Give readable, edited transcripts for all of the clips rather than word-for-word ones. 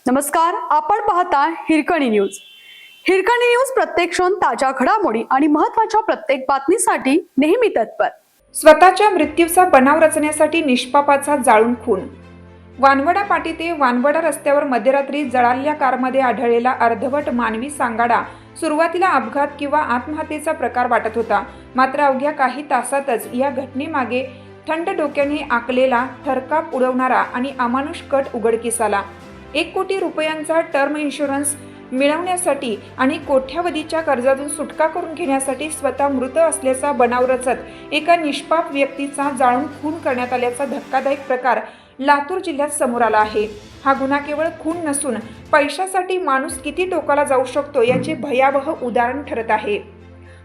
नमस्कार, आपण पाहता हिरकणी न्यूज. हिरकणी न्यूज प्रत्येक क्षण ताज्या घडामोडी आणि महत्त्वाच्या प्रत्येक बातमीसाठी नेहमी तत्पर. स्वतःच्या मृत्यूचा बनाव रचण्यासाठी निष्पापाचा जाळून खून. वानवडा पाटी ते वानवडा रस्त्यावर मध्यरात्री जळालेल्या कारमध्ये आढळलेला अर्धवट मानवी सांगाडा सुरुवातीला अपघात किंवा आत्महत्येचा प्रकार वाटत होता. मात्र अवघ्या काही तासातच या घटनेमागे थंड डोक्याने आखलेला थरकाप उडवणारा आणि अमानुष कट उघडकीस आला. 1 कोटी रुपयांचा टर्म इन्शुरन्स मिळवण्यासाठी आणि कोट्यावधीच्या कर्जातून सुटका करून घेण्यासाठी स्वतः मृत असल्याचा बनाव रचत एका निष्पाप व्यक्तीचा जाळून खून करण्यात आल्याचा धक्कादायक प्रकार लातूर जिल्ह्यात समोर आला आहे. हा गुन्हा केवळ खून नसून पैशासाठी माणूस किती टोकाला जाऊ शकतो याचे भयावह उदाहरण ठरत आहे.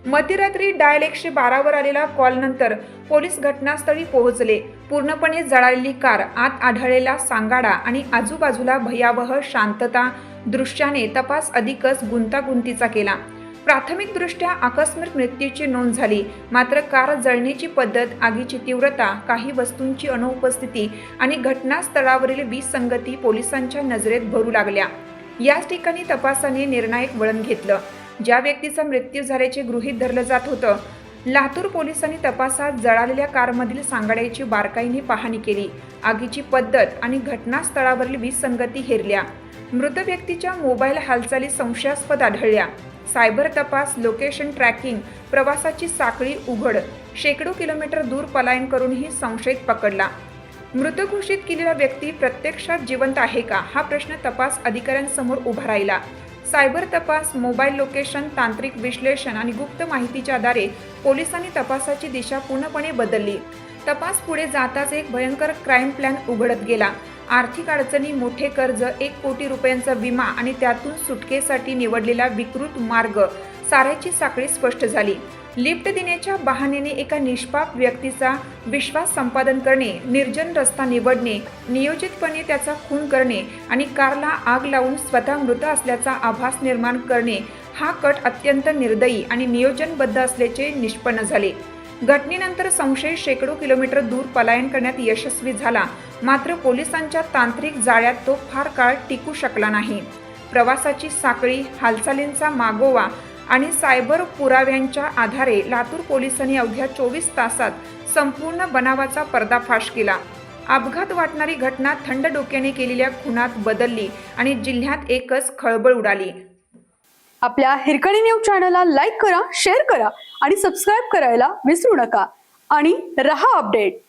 मध्यरात्री डायल 112 वर आलेला कॉल नंतर पोलीस घटनास्थळी पोहोचले. पूर्णपणे जळालेली कार, आत आढळलेला सांगाडा आणि आजूबाजूला भयावह शांतता दृश्याने तपास अधिकच गुंतागुंतीचा केला. प्राथमिकदृष्ट्या आकस्मिक मृत्यूची नोंद झाली. मात्र कार जळण्याची पद्धत, आगीची तीव्रता, काही वस्तूंची अनुपस्थिती आणि घटनास्थळावरील विसंगती पोलिसांच्या नजरेत भरू लागल्या. याच ठिकाणी तपासाने निर्णायक वळण घेतलं. ज्या व्यक्तीचा मृत्यू झाल्याचे गृहीत धरलं जात होतं, लातूर पोलिसांनी तपासात जळालेल्या कारमधील सांगाड्याची बारकाईने पाहणी केली. आगीची पद्धत आणि घटनास्थळावरील विसंगती हेरल्या. मृत व्यक्तीच्या मोबाईल हालचाली संशयास्पद आढळल्या. सायबर तपास, लोकेशन ट्रॅकिंग, प्रवासाची साखळी उघड, शेकडो किलोमीटर दूर पलायन करूनही संशयित पकडला. मृत घोषित केलेला व्यक्ती प्रत्यक्षात जिवंत आहे का, हा प्रश्न तपास अधिकाऱ्यांसमोर उभा राहिला. सायबर तपास, मोबाईल लोकेशन, तांत्रिक विश्लेषण आणि गुप्त माहितीच्या आधारे पोलिसांनी तपासाची दिशा पूर्णपणे बदलली. तपास पुढे जाताच एक भयंकर क्राईम प्लॅन उघडत गेला. आर्थिक अडचणी, मोठे कर्ज, 1 कोटी रुपयांचा विमा आणि त्यातून सुटकेसाठी निवडलेला विकृत मार्ग, साऱ्याची साखळी स्पष्ट झाली. लिफ्ट देण्याच्या बहाण्याने एका निष्पाप व्यक्तीचा विश्वास संपादन करणे, निर्जन रस्ता निवडणे, नियोजितपणे त्याचा खून करणे आणि कारला आग लावून स्वतः मृत असल्याचा आभास निर्माण करणे, हा कट अत्यंत निर्दयी आणि नियोजनबद्ध असल्याचे निष्पन्न झाले. घटनेनंतर संशयित शेकडो किलोमीटर दूर पलायन करण्यात यशस्वी झाला. मात्र पोलिसांच्या तांत्रिक जाळ्यात तो फार काळ टिकू शकला नाही. प्रवासाची साखळी, हालचालींचा मागोवा आणि सायबर पुराव्यांच्या आधारे लातूर पोलिसांनी अवघ्या 24 तासात संपूर्ण बनावाचा पर्दाफाश केला. अपघात वाटणारी घटना थंड डोक्याने केलेल्या खुनात बदलली आणि जिल्ह्यात एकच खळबळ उडाली. आपल्या हिरकणी न्यूज चॅनलला लाईक करा, शेअर करा आणि सबस्क्राईब करायला विसरू नका. आणि रहा अपडेट.